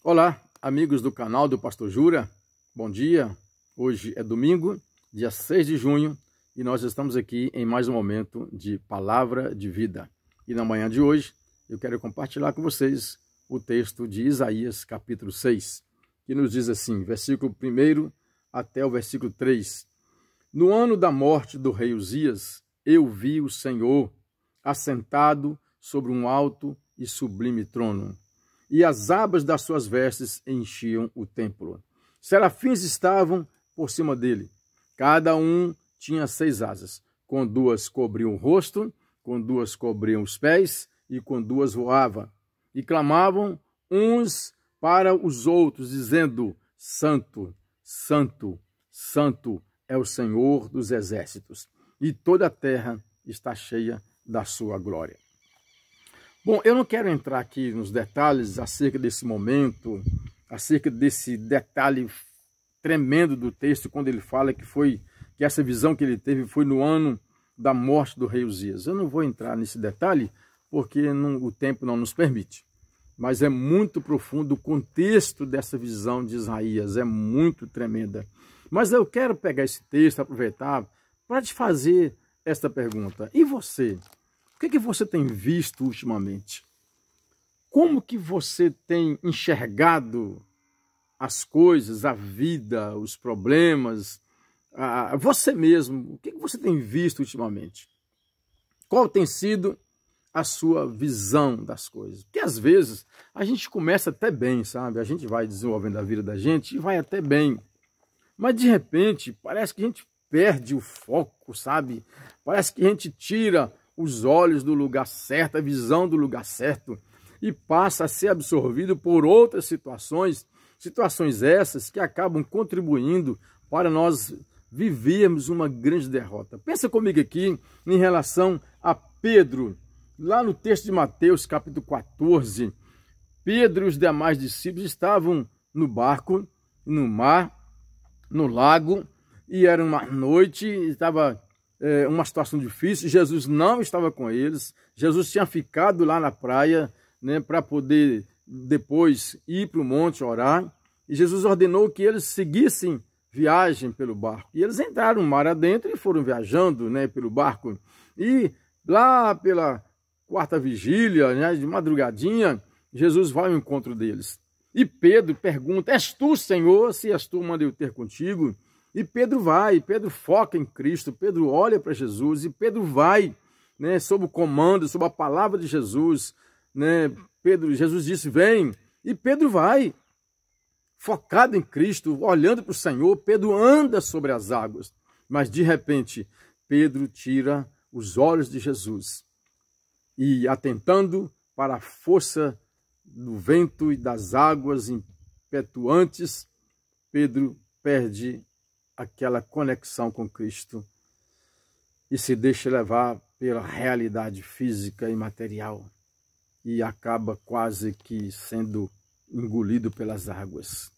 Olá, amigos do canal do Pastor Jura, bom dia. Hoje é domingo, dia 6 de junho, e nós estamos aqui em mais um momento de Palavra de Vida. E na manhã de hoje, eu quero compartilhar com vocês o texto de Isaías, capítulo 6, que nos diz assim, versículo 1 até o versículo 3. No ano da morte do rei Uzias, eu vi o Senhor assentado sobre um alto e sublime trono, e as abas das suas vestes enchiam o templo. Serafins estavam por cima dele. Cada um tinha 6 asas. Com 2 cobriam o rosto, com 2 cobriam os pés, e com 2 voava. E clamavam uns para os outros, dizendo: Santo, Santo, Santo é o Senhor dos exércitos, e toda a terra está cheia da sua glória. Bom, eu não quero entrar aqui nos detalhes acerca desse momento, acerca desse detalhe tremendo do texto, quando ele fala que essa visão que ele teve foi no ano da morte do rei Uzias. Eu não vou entrar nesse detalhe, porque o tempo não nos permite. Mas é muito profundo o contexto dessa visão de Isaías, é muito tremenda. Mas eu quero pegar esse texto, aproveitar, para te fazer esta pergunta. E você? O que você tem visto ultimamente? Como que você tem enxergado as coisas, a vida, os problemas, você mesmo? O que você tem visto ultimamente? Qual tem sido a sua visão das coisas? Porque às vezes a gente começa até bem, sabe? A gente vai desenvolvendo a vida da gente e vai até bem. Mas de repente parece que a gente perde o foco, sabe? Parece que a gente tira os olhos do lugar certo, a visão do lugar certo, e passa a ser absorvido por outras situações essas que acabam contribuindo para nós vivermos uma grande derrota. Pensa comigo aqui em relação a Pedro, lá no texto de Mateus, capítulo 14, Pedro e os demais discípulos estavam no barco, no mar, no lago, e era uma noite, estava uma situação difícil, Jesus não estava com eles, Jesus tinha ficado lá na praia, né, para poder depois ir para o monte orar, e Jesus ordenou que eles seguissem viagem pelo barco, e eles entraram no mar adentro e foram viajando, né, pelo barco, e lá pela 4ª vigília, né, de madrugadinha, Jesus vai ao encontro deles, e Pedro pergunta: és tu, Senhor? Se és tu, manda eu ter contigo. E Pedro vai, Pedro foca em Cristo, Pedro olha para Jesus e Pedro vai, né, sob o comando, sob a palavra de Jesus, né? Jesus disse: vem, e Pedro vai, focado em Cristo, olhando para o Senhor. Pedro anda sobre as águas, mas de repente Pedro tira os olhos de Jesus e, atentando para a força do vento e das águas impetuantes, Pedro perde aquela conexão com Cristo e se deixa levar pela realidade física e material e acaba quase que sendo engolido pelas águas.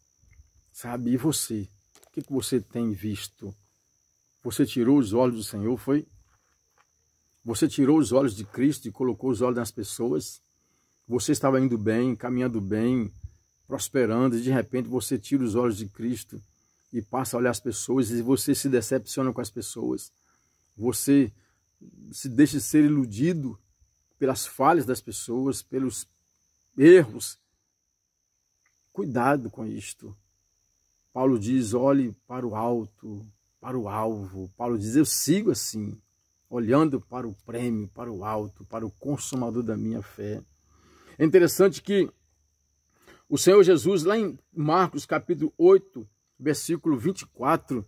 Sabe? E você? O que você tem visto? Você tirou os olhos do Senhor, foi? Você tirou os olhos de Cristo e colocou os olhos nas pessoas? Você estava indo bem, caminhando bem, prosperando, e de repente você tira os olhos de Cristo e passa a olhar as pessoas, e você se decepciona com as pessoas. Você se deixa ser iludido pelas falhas das pessoas, pelos erros. Cuidado com isto. Paulo diz: olhe para o alto, para o alvo. Paulo diz: eu sigo assim, olhando para o prêmio, para o alto, para o consumador da minha fé. É interessante que o Senhor Jesus, lá em Marcos capítulo 8, versículo 24,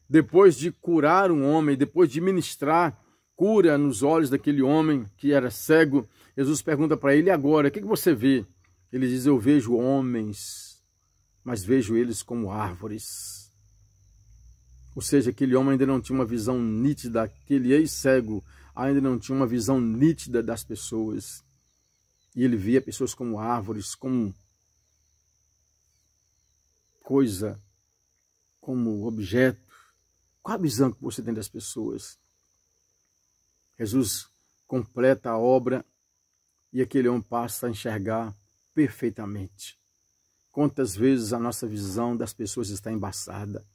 depois de curar um homem, depois de ministrar cura nos olhos daquele homem que era cego, Jesus pergunta para ele: e agora, o que você vê? Ele diz: eu vejo homens, mas vejo eles como árvores. Ou seja, aquele homem ainda não tinha uma visão nítida, aquele ex-cego ainda não tinha uma visão nítida das pessoas. E ele via pessoas como árvores, como coisa, como objeto. Qual a visão que você tem das pessoas? Jesus completa a obra e aquele homem passa a enxergar perfeitamente. Quantas vezes a nossa visão das pessoas está embaçada,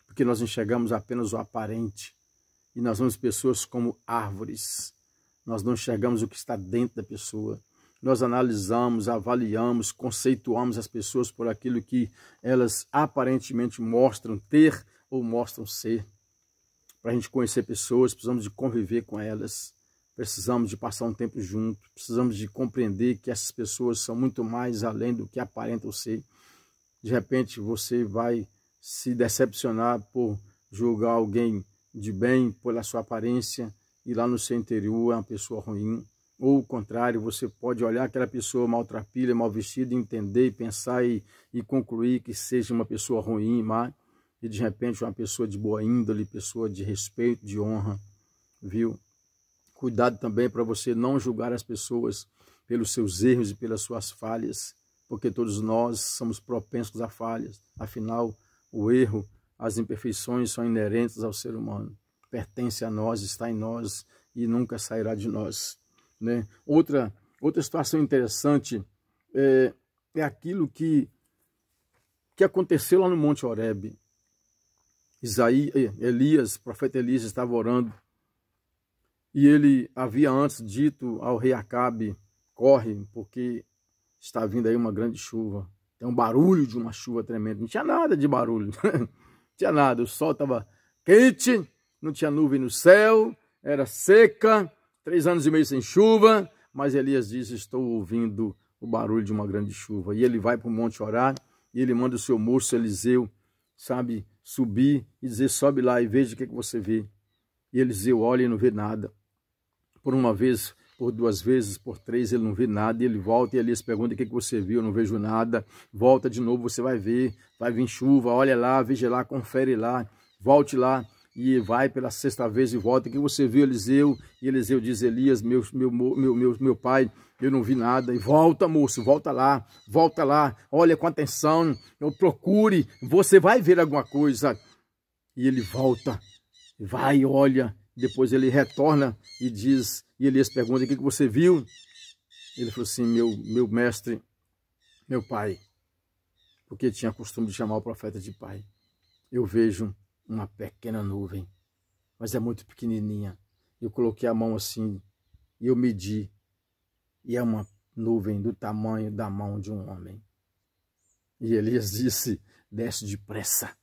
porque nós enxergamos apenas o aparente, e nós vemos pessoas como árvores, nós não enxergamos o que está dentro da pessoa. Nós analisamos, avaliamos, conceituamos as pessoas por aquilo que elas aparentemente mostram ter ou mostram ser. Para a gente conhecer pessoas, precisamos de conviver com elas, precisamos de passar um tempo junto, precisamos de compreender que essas pessoas são muito mais além do que aparentam ser. De repente você vai se decepcionar por julgar alguém de bem pela sua aparência e lá no seu interior é uma pessoa ruim. Ou o contrário, você pode olhar aquela pessoa maltrapilha, mal vestida, entender, pensar e concluir que seja uma pessoa ruim, má, e de repente uma pessoa de boa índole, pessoa de respeito, de honra, viu? Cuidado também para você não julgar as pessoas pelos seus erros e pelas suas falhas, porque todos nós somos propensos a falhas. Afinal, o erro, as imperfeições são inerentes ao ser humano, pertence a nós, está em nós e nunca sairá de nós. Né? Outra situação interessante é aquilo que aconteceu lá no Monte Horebe. Elias, o profeta Elias estava orando e ele havia antes dito ao rei Acabe: corre, porque está vindo aí uma grande chuva. Tem um barulho de uma chuva tremenda. Não tinha nada de barulho, não tinha nada. O sol estava quente, não tinha nuvem no céu, era seca, 3 anos e meio sem chuva, mas Elias disse: estou ouvindo o barulho de uma grande chuva. E ele vai para o monte orar, e ele manda o seu moço Eliseu, sabe, subir e dizer: sobe lá e veja o que você vê. E Eliseu olha e não vê nada. Por uma vez, por 2 vezes, por 3, ele não vê nada, e ele volta e Elias pergunta: o que você viu? Eu não vejo nada. Volta de novo, você vai ver, vai vir chuva, olha lá, veja lá, confere lá, volte lá. E vai pela 6ª vez e volta. O que você viu, Eliseu? E Eliseu diz: Elias, meu pai, eu não vi nada. E volta, moço, volta lá, olha com atenção, procure, você vai ver alguma coisa. E ele volta, vai, olha, depois ele retorna e diz, e Elias pergunta: o que você viu? Ele falou assim: meu mestre, meu pai, porque tinha costume de chamar o profeta de pai, eu vejo uma pequena nuvem, mas é muito pequenininha. Eu coloquei a mão assim e eu medi, e é uma nuvem do tamanho da mão de um homem. E Elias disse: desce depressa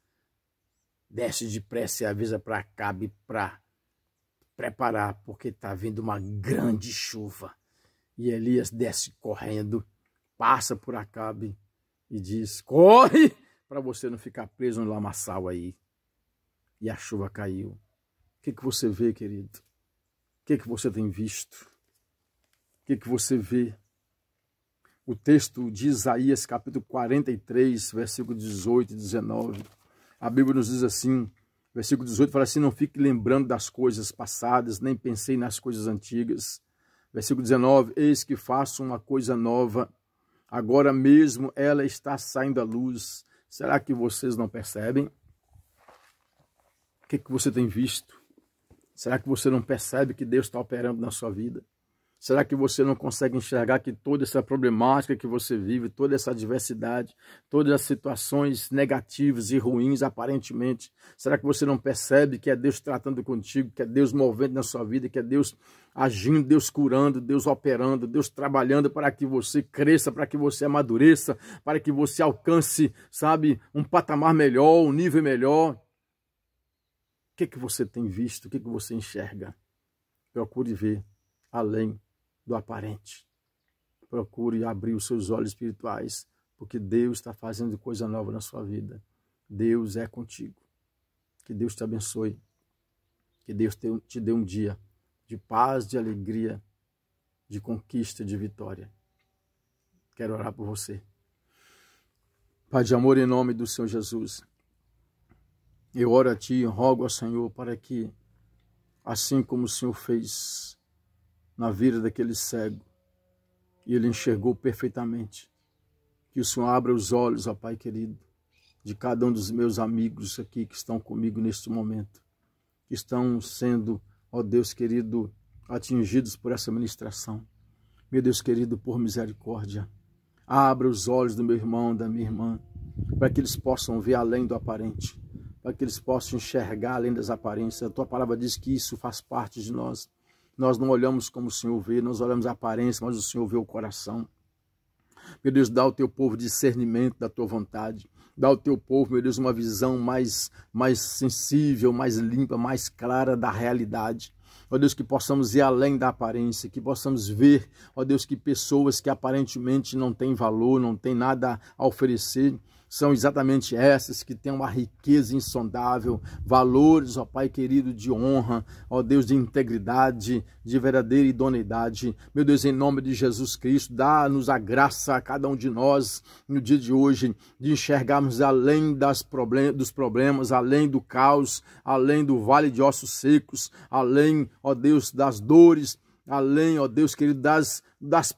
e avisa para Acabe para preparar, porque está vindo uma grande chuva. E Elias desce correndo, passa por Acabe e diz: corre para você não ficar preso no lamaçal aí. E a chuva caiu. O que você vê, querido? O que você tem visto? O que você vê? O texto de Isaías, capítulo 43, versículo 18 e 19. A Bíblia nos diz assim, versículo 18, fala assim: não fique lembrando das coisas passadas, nem pensei nas coisas antigas. Versículo 19, eis que faço uma coisa nova, agora mesmo ela está saindo à luz. Será que vocês não percebem? O que você tem visto? Será que você não percebe que Deus está operando na sua vida? Será que você não consegue enxergar que toda essa problemática que você vive, toda essa adversidade, todas as situações negativas e ruins aparentemente, será que você não percebe que é Deus tratando contigo, que é Deus movendo na sua vida, que é Deus agindo, Deus curando, Deus operando, Deus trabalhando para que você cresça, para que você amadureça, para que você alcance, sabe, um patamar melhor, um nível melhor? O que você tem visto? O que você enxerga? Procure ver além do aparente. Procure abrir os seus olhos espirituais, porque Deus está fazendo coisa nova na sua vida. Deus é contigo. Que Deus te abençoe. Que Deus te dê um dia de paz, de alegria, de conquista, de vitória. Quero orar por você. Pai de amor, em nome do Senhor Jesus, eu oro a Ti e rogo ao Senhor para que, assim como o Senhor fez na vida daquele cego, e ele enxergou perfeitamente, que o Senhor abra os olhos, ó Pai querido, de cada um dos meus amigos aqui que estão comigo neste momento, que estão sendo, ó Deus querido, atingidos por essa ministração. Meu Deus querido, por misericórdia, Abra os olhos do meu irmão, da minha irmã, para que eles possam ver além do aparente, para que eles possam enxergar além das aparências. A tua palavra diz que isso faz parte de nós. Nós não olhamos como o Senhor vê, nós olhamos a aparência, mas o Senhor vê o coração. Meu Deus, dá ao teu povo discernimento da tua vontade. Dá ao teu povo, meu Deus, uma visão mais sensível, mais limpa, mais clara da realidade. Ó Deus, que possamos ir além da aparência, que possamos ver, ó Deus, que pessoas que aparentemente não têm valor, não têm nada a oferecer, são exatamente essas que têm uma riqueza insondável, valores, ó Pai querido, de honra, ó Deus, de integridade, de verdadeira idoneidade. Meu Deus, em nome de Jesus Cristo, dá-nos a graça a cada um de nós, no dia de hoje, de enxergarmos além dos problemas, além do caos, além do vale de ossos secos, além, ó Deus, das dores, além, ó Deus querido,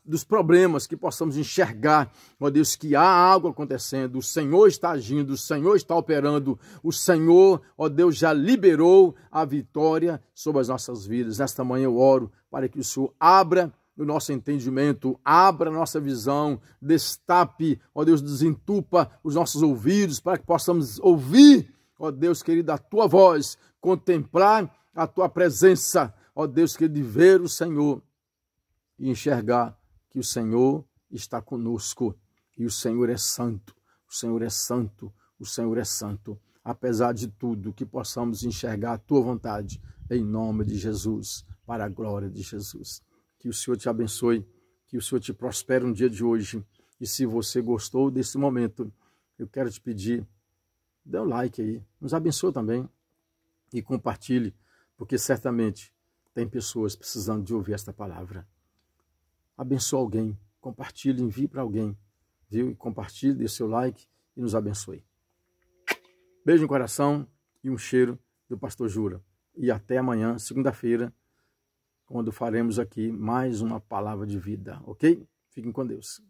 dos problemas, que possamos enxergar, ó Deus, que há algo acontecendo, o Senhor está agindo, o Senhor está operando, o Senhor, ó Deus, já liberou a vitória sobre as nossas vidas. Nesta manhã eu oro para que o Senhor abra o nosso entendimento, abra a nossa visão, destape, ó Deus, desentupa os nossos ouvidos, para que possamos ouvir, ó Deus querido, a tua voz, contemplar a tua presença, ó Deus, que de ver o Senhor e enxergar que o Senhor está conosco e o Senhor é santo, o Senhor é santo, o Senhor é santo. Apesar de tudo, que possamos enxergar a tua vontade em nome de Jesus, para a glória de Jesus. Que o Senhor te abençoe, que o Senhor te prospere no dia de hoje. E se você gostou desse momento, eu quero te pedir, dê um like aí, nos abençoe também e compartilhe, porque certamente tem pessoas precisando de ouvir esta palavra. Abençoe alguém, compartilhe, envie para alguém, viu? E compartilhe, dê seu like e nos abençoe. Beijo no coração e um cheiro do Pastor Jura. E até amanhã, segunda-feira, quando faremos aqui mais uma palavra de vida, ok? Fiquem com Deus.